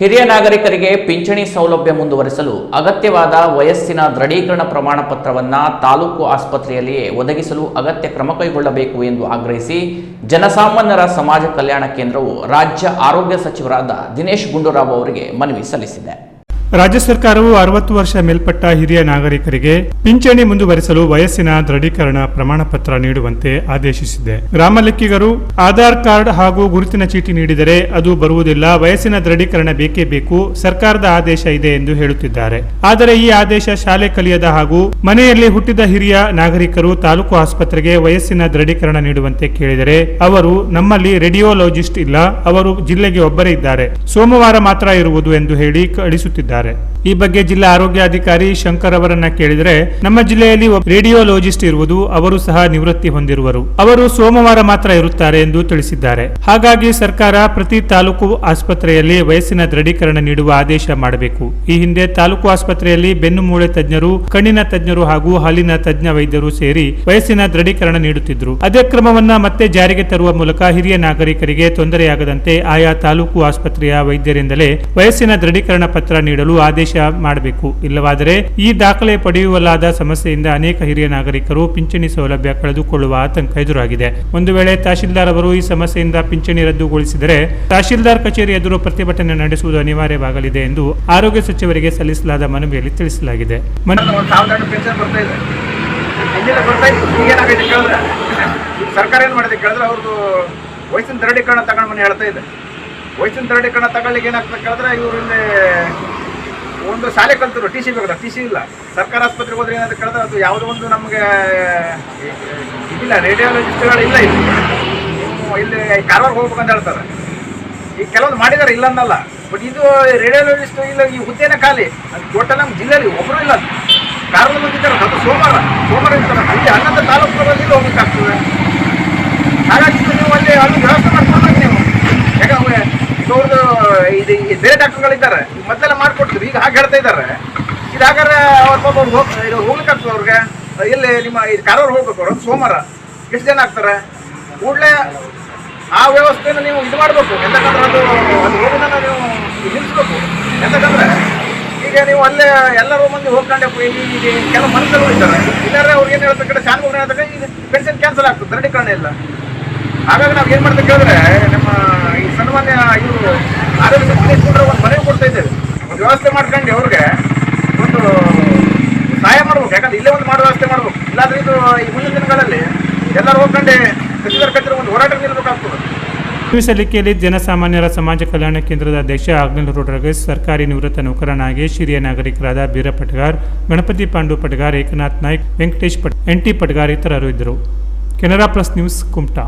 ಹಿರಿಯ ನಾಗರಿಕರಿಗೆ ಪಿಂಚಣಿ ಸೌಲಭ್ಯ ಮುಂದುವರಿಸಲು ಅಗತ್ಯವಾದ ವಯಸ್ಸಿನ ದೃಢೀಕರಣ ಪ್ರಮಾಣ ಪತ್ರವನ್ನು ತಾಲೂಕು ಆಸ್ಪತ್ರೆಯಲ್ಲಿಯೇ ಒದಗಿಸಲು ಅಗತ್ಯ ಕ್ರಮ ಕೈಗೊಳ್ಳಬೇಕು ಎಂದು ಆಗ್ರಹಿಸಿ ಜನಸಾಮಾನ್ಯರ ಸಮಾಜ ಕಲ್ಯಾಣ ಕೇಂದ್ರವು ರಾಜ್ಯ ಆರೋಗ್ಯ ಸಚಿವರಾದ ದಿನೇಶ್ ಗುಂಡೂರಾವ್ ಅವರಿಗೆ ಮನವಿ ಸಲ್ಲಿಸಿದೆ. ರಾಜ್ಯ ಸರ್ಕಾರವು 60 ವರ್ಷ ಮೇಲ್ಪಟ್ಟ ಹಿರಿಯ ನಾಗರಿಕರಿಗೆ ಪಿಂಚಣಿ ಮುಂದುವರಿಸಲು ವಯಸ್ಸಿನ ದೃಢೀಕರಣ ಪ್ರಮಾಣ ಪತ್ರ ನೀಡುವಂತೆ ಆದೇಶಿಸಿದೆ. ಗ್ರಾಮ ಲೆಕ್ಕಿಗರು ಆಧಾರ್ ಕಾರ್ಡ್ ಹಾಗೂ ಗುರುತಿನ ಚೀಟಿ ನೀಡಿದರೆ ಅದು ಬರುವುದಿಲ್ಲ, ವಯಸ್ಸಿನ ದೃಢೀಕರಣ ಬೇಕೇ ಬೇಕು, ಸರ್ಕಾರದ ಆದೇಶ ಇದೆ ಎಂದು ಹೇಳುತ್ತಿದ್ದಾರೆ. ಆದರೆ ಈ ಆದೇಶ ಶಾಲೆ ಕಲಿಯದ ಹಾಗೂ ಮನೆಯಲ್ಲಿ ಹುಟ್ಟಿದ ಹಿರಿಯ ನಾಗರಿಕರು ತಾಲೂಕು ಆಸ್ಪತ್ರೆಗೆ ವಯಸ್ಸಿನ ದೃಢೀಕರಣ ನೀಡುವಂತೆ ಕೇಳಿದರೆ ಅವರು ನಮ್ಮಲ್ಲಿ ರೇಡಿಯೋಲಜಿಸ್ಟ್ ಇಲ್ಲ, ಅವರು ಜಿಲ್ಲೆಗೆ ಒಬ್ಬರೇ ಇದ್ದಾರೆ, ಸೋಮವಾರ ಮಾತ್ರ ಇರುವುದು ಎಂದು ಹೇಳಿ ಕಳಿಸುತ್ತಿದ್ದಾರೆ. ಈ ಬಗ್ಗೆ ಜಿಲ್ಲಾ ಆರೋಗ್ಯಾಧಿಕಾರಿ ಶಂಕರ್ ಅವರನ್ನ ಕೇಳಿದರೆ ನಮ್ಮ ಜಿಲ್ಲೆಯಲ್ಲಿ ರೇಡಿಯೋಲಜಿಸ್ಟ್ ಇರುವುದು, ಅವರು ಸಹ ನಿವೃತ್ತಿ ಹೊಂದಿರುವರು, ಅವರು ಸೋಮವಾರ ಮಾತ್ರ ಇರುತ್ತಾರೆ ಎಂದು ತಿಳಿಸಿದ್ದಾರೆ. ಹಾಗಾಗಿ ಸರ್ಕಾರ ಪ್ರತಿ ತಾಲೂಕು ಆಸ್ಪತ್ರೆಯಲ್ಲಿ ವಯಸ್ಸಿನ ದೃಢೀಕರಣ ನೀಡುವ ಆದೇಶ ಮಾಡಬೇಕು. ಈ ಹಿಂದೆ ತಾಲೂಕು ಆಸ್ಪತ್ರೆಯಲ್ಲಿ ಬೆನ್ನು ಮೂಳೆ ತಜ್ಞರು, ಕಣ್ಣಿನ ತಜ್ಞರು ಹಾಗೂ ಹಾಲಿನ ತಜ್ಞ ವೈದ್ಯರು ಸೇರಿ ವಯಸ್ಸಿನ ದೃಢೀಕರಣ ನೀಡುತ್ತಿದ್ರು. ಅದೇ ಕ್ರಮವನ್ನ ಮತ್ತೆ ಜಾರಿಗೆ ತರುವ ಮೂಲಕ ಹಿರಿಯ ನಾಗರಿಕರಿಗೆ ತೊಂದರೆಯಾಗದಂತೆ ಆಯಾ ತಾಲೂಕು ಆಸ್ಪತ್ರೆಯ ವೈದ್ಯರಿಂದಲೇ ವಯಸ್ಸಿನ ದೃಢೀಕರಣ ಪತ್ರ ನೀಡಲು ಆದೇಶ ಮಾಡಬೇಕು. ಇಲ್ಲವಾದರೆ ಈ ದಾಖಲೆ ಪಡೆಯುವಲಾದ ಸಮಸ್ಯೆಯಿಂದ ಅನೇಕ ಹಿರಿಯ ನಾಗರಿಕರು ಪಿಂಚಣಿ ಸೌಲಭ್ಯ ಕಳೆದುಕೊಳ್ಳುವ ಆತಂಕ ಎದುರಾಗಿದೆ. ಒಂದು ವೇಳೆ ತಹಶೀಲ್ದಾರ್ ಅವರು ಈ ಸಮಸ್ಯೆಯಿಂದ ಪಿಂಚಣಿ ರದ್ದುಗೊಳಿಸಿದರೆ ತಹಶೀಲ್ದಾರ್ ಕಚೇರಿ ಎದುರು ಪ್ರತಿಭಟನೆ ನಡೆಸುವುದು ಅನಿವಾರ್ಯವಾಗಲಿದೆ ಎಂದು ಆರೋಗ್ಯ ಸಚಿವರಿಗೆ ಸಲ್ಲಿಸಲಾದ ಮನವಿಯಲ್ಲಿ ತಿಳಿಸಲಾಗಿದೆ. ಸರ್ಕಾರ ಏನ್ ಮಾಡಿದೆ ಕೇಳಿದ್ರೆ ಅವ್ರದ್ದು ವಯಸ್ಸಿನ ದೃಢೀಕರಣ ತಗೊಂಡು ಮನೆ ಹೇಳ್ತಾ ಇದೆ. ವಯಸ್ಸಿನ ದೃಢೀಕರಣ ತಗೊಳ್ಳಿಕ್ಕೆ ಏನಾಗ್ತದೆ ಕೇಳಿದ್ರೆ ಇವರು ಇಲ್ಲಿ ಒಂದು ಶಾಲೆ ಕಲ್ತರು, ಟಿ ಸಿ ಬೇಕಾದ್ರೆ ಟಿ ಸಿ ಇಲ್ಲ. ಸರ್ಕಾರ ಆಸ್ಪತ್ರೆಗೆ ಹೋದ್ರೆ ಏನಾದ್ರು ಕೇಳಿದ್ರೆ ಅದು ಯಾವುದೋ ಒಂದು ನಮಗೆ ಇದಿಲ್ಲ, ರೇಡಿಯೋಲಜಿಸ್ಟ್ಗಳು ಇಲ್ಲ. ಇಲ್ಲಿ ಕಾರವಾರ ಹೋಗ್ಬೇಕಂತ ಹೇಳ್ತಾರೆ. ಈಗ ಕೆಲವೊಂದು ಮಾಡಿದ್ದಾರೆ, ಇಲ್ಲ ಅನ್ನಲ್ಲ. ಬಟ್ ಇದು ರೇಡಿಯೋಲಜಿಸ್ಟ್ ಇಲ್ಲ, ಈ ಹುದ್ದೆನ ಖಾಲಿ. ಅದು ಟೋಟಲ್ ನಮ್ಮ ಜಿಲ್ಲೆಯಲ್ಲಿ ಒಬ್ಬರು ಇಲ್ಲ. ಕಾರವಾರ ಬಂದಿದ್ದಾರೆ, ಅದು ಸೋಮವಾರ ಇರ್ತಾರೆ. ಅಲ್ಲಿ 11 ತಾಲೂಕುಗಳಲ್ಲಿ ಹೋಗ್ಬೇಕಾಗ್ತದೆ. ಹಾಗಾಗಿ ನೀವು ಅಲ್ಲಿ ವ್ಯವಸ್ಥೆ ಮಾಡ್ಕೊಳ್ಬೇಕು ನೀವು. ಯಾಕಂದ್ರೆ ಅವ್ರದ್ದು ಇದು ಬೇರೆ ಡಾಕ್ಟರ್ಗಳಿದ್ದಾರೆ, ಮೊದಲೆಲ್ಲ ಮಾಡಿಕೊಡ್ತೀವಿ, ಈಗ ಹಾಗೆ ಹೇಳ್ತಾ ಇದ್ದಾರೆ. ಇದು ಹಾಗಾದ್ರೆ ಅವ್ರ ಪಾಪ ಹೋಗ್ಲಿಕ್ಕಾಗ್ತದೆ ಅವ್ರಿಗೆ. ಎಲ್ಲಿ ನಿಮ್ಮ ಇದು ಕಾರವಾರ ಹೋಗ್ಬೇಕು, ಅವ್ರು ಸೋಮವಾರ ಎಷ್ಟು ಜನ ಆಗ್ತಾರೆ. ಕೂಡಲೇ ಆ ವ್ಯವಸ್ಥೆನ ನೀವು ಇದು ಮಾಡಬೇಕು. ಎಂತಕ್ಕಂದ್ರೆ ಅದು ಹೋಗೋದನ್ನ ನೀವು ನಿಲ್ಲಿಸ್ಬೇಕು. ಎಂತಕ್ಕಂದ್ರೆ ಈಗ ನೀವು ಅಲ್ಲೇ ಎಲ್ಲರೂ ಮಂದಿ ಹೋಗ್ಕೊಂಡೆ ಈಗ ಕೆಲವು ಮನಸ್ಸಲ್ಲಿ ಹೋಗ್ತಾರೆ. ಇಲ್ಲಾರೆ ಅವ್ರಿಗೆ ಏನು ಹೇಳ್ತಕ್ಕಂಥ ಶಾಲೆ ಹೇಳ್ತಾರೆ, ಈಗ ಪೆನ್ಷನ್ ಕ್ಯಾನ್ಸಲ್ ಆಗ್ತದೆ, ದೃಢೀಕರಣ ಇಲ್ಲ. ಹಾಗಾಗಿ ನಾವು ಏನು ಮಾಡ್ತಾ ಕೇಳಿದ್ರೆ ನಮ್ಮ ಈ ಸನ್ಮಾನ್ಯ ಇವರು ಆರೋಗ್ಯ ಸಚಿವರು ಒಂದು ಮನವಿ ಕೊಡ್ತಾ ಇದ್ದೇವೆ. ಒಂದು ವ್ಯವಸ್ಥೆ ಮಾಡ್ಕೊಂಡು ಅವ್ರಿಗೆ ಒಂದು ಸಹಾಯ ಮಾಡ್ಬೇಕು. ಯಾಕಂದ್ರೆ ಇಲ್ಲೇ ಒಂದು ಮಾಡೋ ವ್ಯವಸ್ಥೆ ಮಾಡ್ಬೇಕು. ಇಲ್ಲಾಂದ್ರೆ ಇದು ಈ ಮುಂದಿನ ದಿನಗಳಲ್ಲಿ ಎಲ್ಲರೂ ಹೋಗ್ಕೊಂಡೆ ಸಚಿವರ ಕಚೇರಿ ಒಂದು ಹೋರಾಟ ನಿಲ್ಬೇಕಾಗ್ತದೆ. ಸಲ್ಲಿಕೆಯಲ್ಲಿ ಜನಸಾಮಾನ್ಯರ ಸಮಾಜ ಕಲ್ಯಾಣ ಕೇಂದ್ರದ ಅಧ್ಯಕ್ಷ ಅಗ್ನಿಲ್ ರೋಡ್ರಗೇಶ್, ಸರ್ಕಾರಿ ನಿವೃತ್ತ ನೌಕರ ನಾಗೇಶ್, ಹಿರಿಯ ನಾಗರಿಕರಾದ ಬೀರ ಪಟ್ಗಾರ್, ಗಣಪತಿ ಪಾಂಡು ಪಟ್ಗಾರ್, ಏಕನಾಥ್ ನಾಯ್ಕ್, ವೆಂಕಟೇಶ್ ಎನ್ ಟಿ ಪಟ್ಗಾರ್ ಇತರರು ಇದ್ದರು. Canara plus news, Kumta.